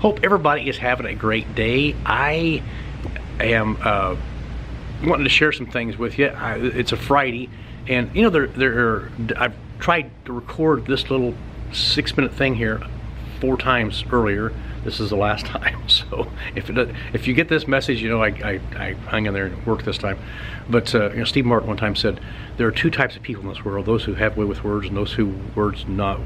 Hope everybody is having a great day. I am wanting to share some things with you. It's a Friday, and you know, I've tried to record this little 6-minute thing here 4 times earlier. This is the last time, so if you get this message, you know I hung in there and worked this time. But you know, Steve Martin one time said there are 2 types of people in this world: those who have way with words, and those who words not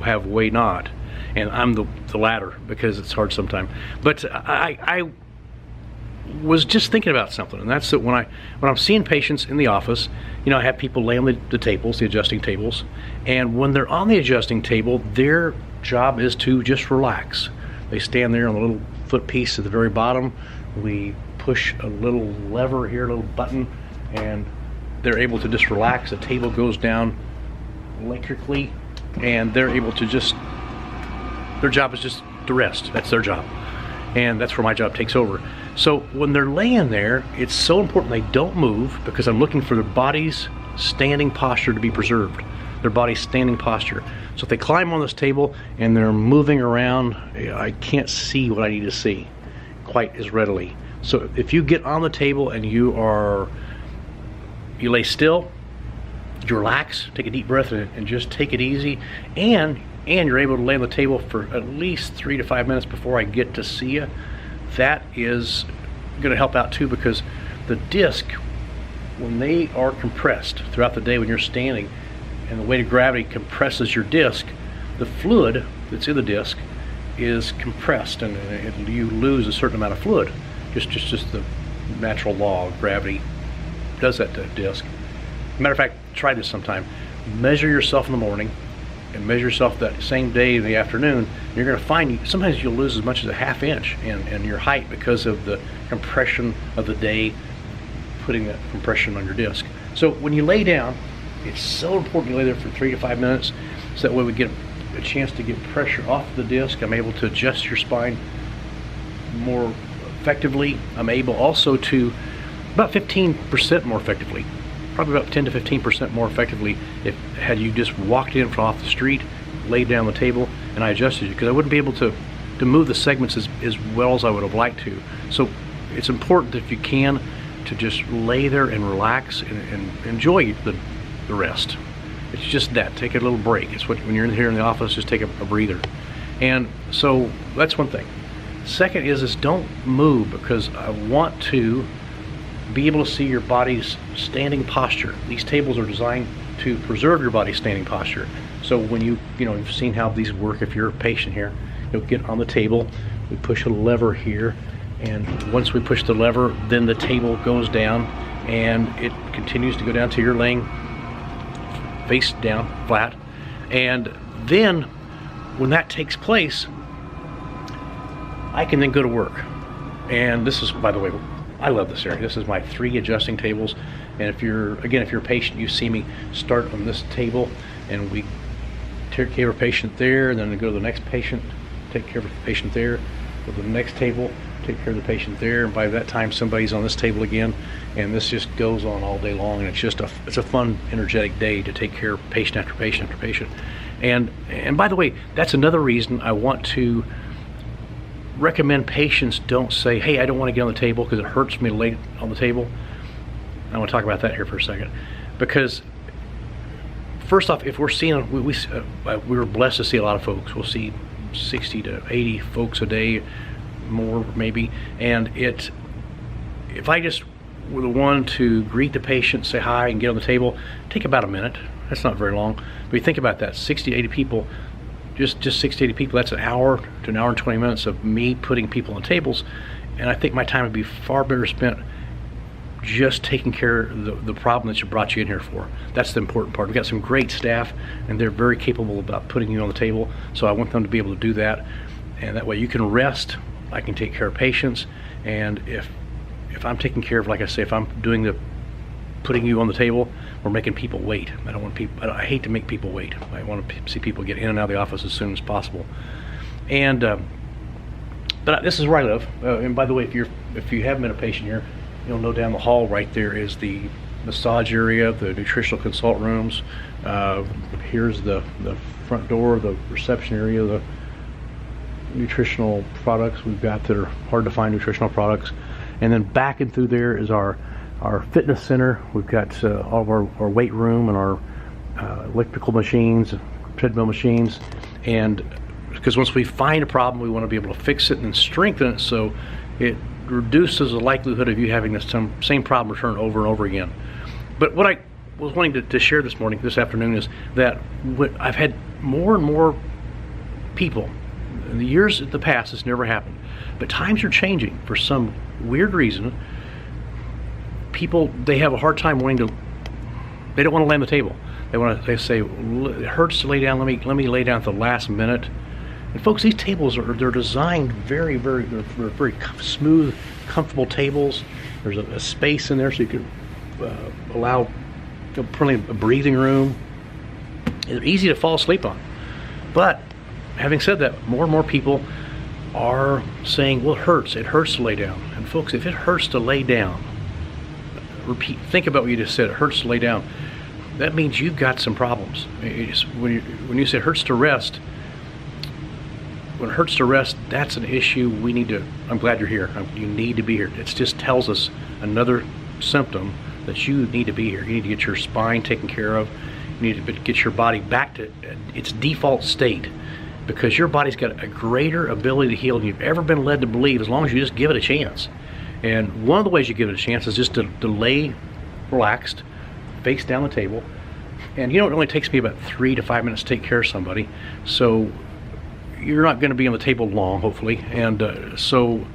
have way not. And I'm the latter, because it's hard sometimes. But I was just thinking about something, and that's that when I'm seeing patients in the office, you know, I have people lay on the tables, the adjusting tables, and when they're on the adjusting table, their job is to just relax. They stand there on the little foot piece at the very bottom. We push a little lever here, a little button, and they're able to just relax. The table goes down electrically, and they're able to just, their job is just to rest. That's their job. And that's where my job takes over. So when they're laying there, it's so important they don't move, because I'm looking for their body's standing posture to be preserved. Their body's standing posture. So if they climb on this table and they're moving around, I can't see what I need to see quite as readily. So if you get on the table and you lay still, you relax, take a deep breath and just take it easy, and you're able to lay on the table for at least 3 to 5 minutes before I get to see you, that is going to help out too, because the disc, when they are compressed throughout the day when you're standing, and the weight of gravity compresses your disc, the fluid that's in the disc is compressed, and you lose a certain amount of fluid. Just the natural law of gravity does that to a disc. Matter of fact, try this sometime. Measure yourself in the morning and measure yourself that same day in the afternoon. You're going to find sometimes you'll lose as much as a ½ inch in your height because of the compression of the day, putting that compression on your disc. So when you lay down, it's so important you lay there for 3 to 5 minutes, so that way we get a chance to get pressure off the disc. I'm able to adjust your spine more effectively. I'm able also to, about 15% more effectively, probably about 10 to 15% more effectively, had you just walked in from off the street, laid down the table, and I adjusted you, because I wouldn't be able to move the segments as well as I would have liked to. So it's important, if you can, to just lay there and relax and enjoy the rest. It's just that, take a little break. It's what, when you're in here in the office, just take a breather. And so that's one thing. Second is don't move, because I want to be able to see your body's standing posture. These tables are designed to preserve your body's standing posture. So when you've seen how these work. If you're a patient here, you'll get on the table, we push a lever here, and once we push the lever, then the table goes down, and it continues to go down till you're laying face down, flat. And then when that takes place, I can then go to work. And this is, by the way, I love this area. This is my 3 adjusting tables. And if you're a patient, you see me start on this table, and we take care of a patient there, and then go to the next patient, take care of a patient there, go to the next table, take care of the patient there, and by that time somebody's on this table again, and this just goes on all day long. And it's a fun, energetic day to take care of patient after patient after patient. And by the way, that's another reason I want to recommend patients don't say, hey, I don't want to get on the table because it hurts me to lay on the table. I want to talk about that here for a second, because first off, if we're seeing, we were blessed to see a lot of folks. We'll see 60 to 80 folks a day, more maybe, and if I just were the one to greet the patient, say hi, and get on the table, take about a minute. That's not very long. But you think about that, 60 to 80 people, just 60 to 80 people, that's an hour to an hour and 20 minutes of me putting people on tables, and I think my time would be far better spent just taking care of the problem that brought you in here for. That's the important part. We've got some great staff, and they're very capable about putting you on the table, so I want them to be able to do that, and that way you can rest, I can take care of patients, and if I'm taking care of, like I say, if I'm doing the putting you on the table, we're making people wait. I don't want people, I hate to make people wait. I want to see people get in and out of the office as soon as possible. And but this is where I live. And by the way, if you haven't been a patient here, you'll know down the hall right there is the massage area, the nutritional consult rooms. Here's the front door, the reception area, the nutritional products we've got that are hard to find nutritional products. And then back and through there is our fitness center. We've got all of our weight room and our elliptical machines, treadmill machines. And because once we find a problem, we want to be able to fix it and then strengthen it so it reduces the likelihood of you having this same problem return over and over again. But what I was wanting to share this afternoon is that I've had more and more people, in the years in the past it's never happened, but times are changing for some weird reason. People, they have a hard time they don't want to lay on the table. They say, it hurts to lay down, let me lay down at the last minute. And folks, these tables they're designed very, very, they're very smooth, comfortable tables. There's a space in there so you can allow plenty of breathing room. They're easy to fall asleep on. But having said that, more and more people are saying, well, it hurts to lay down. And folks, if it hurts to lay down, think about what you just said, it hurts to lay down. That means you've got some problems. When you say it hurts to rest, when it hurts to rest, that's an issue we need to, I'm glad you're here. You need to be here. It just tells us another symptom that you need to be here. You need to get your spine taken care of. You need to get your body back to its default state, because your body's got a greater ability to heal than you've ever been led to believe, as long as you just give it a chance. And one of the ways you give it a chance is just to lay relaxed, face down the table. And it only takes me about 3 to 5 minutes to take care of somebody. So you're not going to be on the table long, hopefully. And so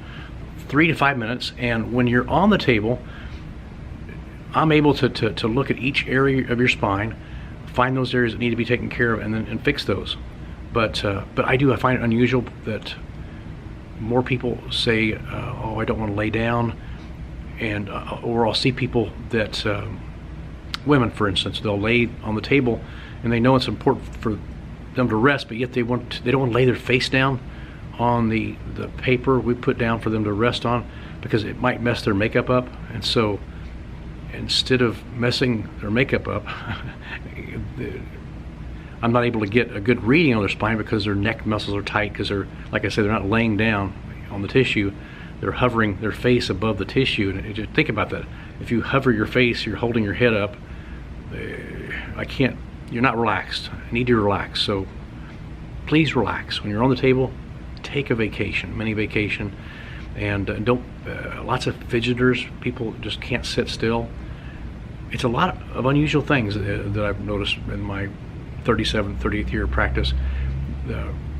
3 to 5 minutes. And when you're on the table, I'm able to look at each area of your spine, find those areas that need to be taken care of, and fix those. But I find it unusual that more people say, oh, I don't want to lay down. And or I'll see people that women, for instance, they'll lay on the table and they know it's important for them to rest, but yet they don't want to lay their face down on the paper we put down for them to rest on, because it might mess their makeup up. And so instead of messing their makeup up, I'm not able to get a good reading on their spine because their neck muscles are tight, because they're, like I said, they're not laying down on the tissue. They're hovering their face above the tissue. And just think about that. If you hover your face, you're holding your head up. You're not relaxed. I need to relax. So please relax. When you're on the table, take a vacation, mini vacation. And lots of fidgeters, people just can't sit still. It's a lot of unusual things that I've noticed in my 38th year of practice.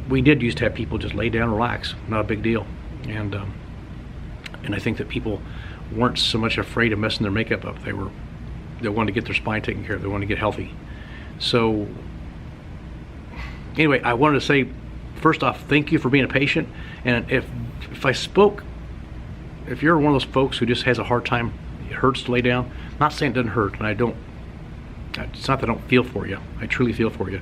We did used to have people just lay down, relax, not a big deal. And I think that people weren't so much afraid of messing their makeup up. They wanted to get their spine taken care of. They wanted to get healthy. So anyway, I wanted to say, first off, thank you for being a patient. And if you're one of those folks who just has a hard time, it hurts to lay down, I'm not saying it doesn't hurt, and it's not that I don't feel for you. I truly feel for you.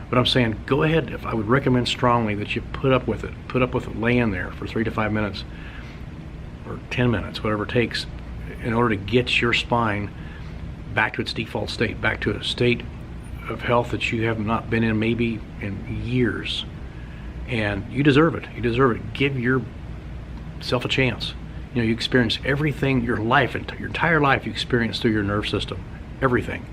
But I'm saying, go ahead. If I would recommend strongly that you put up with it laying there for 3 to 5 minutes or 10 minutes, whatever it takes, in order to get your spine back to its default state, back to a state of health that you have not been in maybe in years. And you deserve it. You deserve it. Give yourself a chance. You experience everything, your entire life you experience through your nerve system. Everything.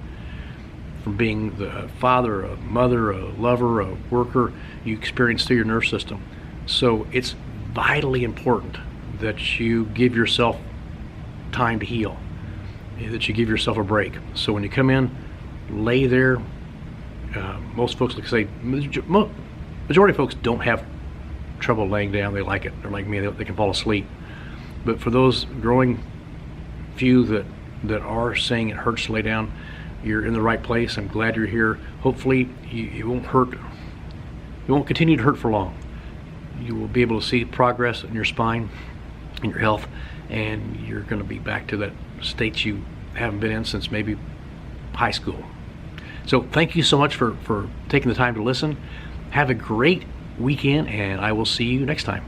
From being the father, a mother, a lover, a worker, you experience through your nerve system. So it's vitally important that you give yourself time to heal, that you give yourself a break. So when you come in, lay there. Most folks, like I say, majority of folks don't have trouble laying down. They like it. They're like me. They can fall asleep. But for those growing few that are saying it hurts to lay down, you're in the right place. I'm glad you're here. Hopefully you won't hurt. You won't continue to hurt for long. You will be able to see progress in your spine and your health, and you're going to be back to that state you haven't been in since maybe high school. So thank you so much for taking the time to listen. Have a great weekend, and I will see you next time.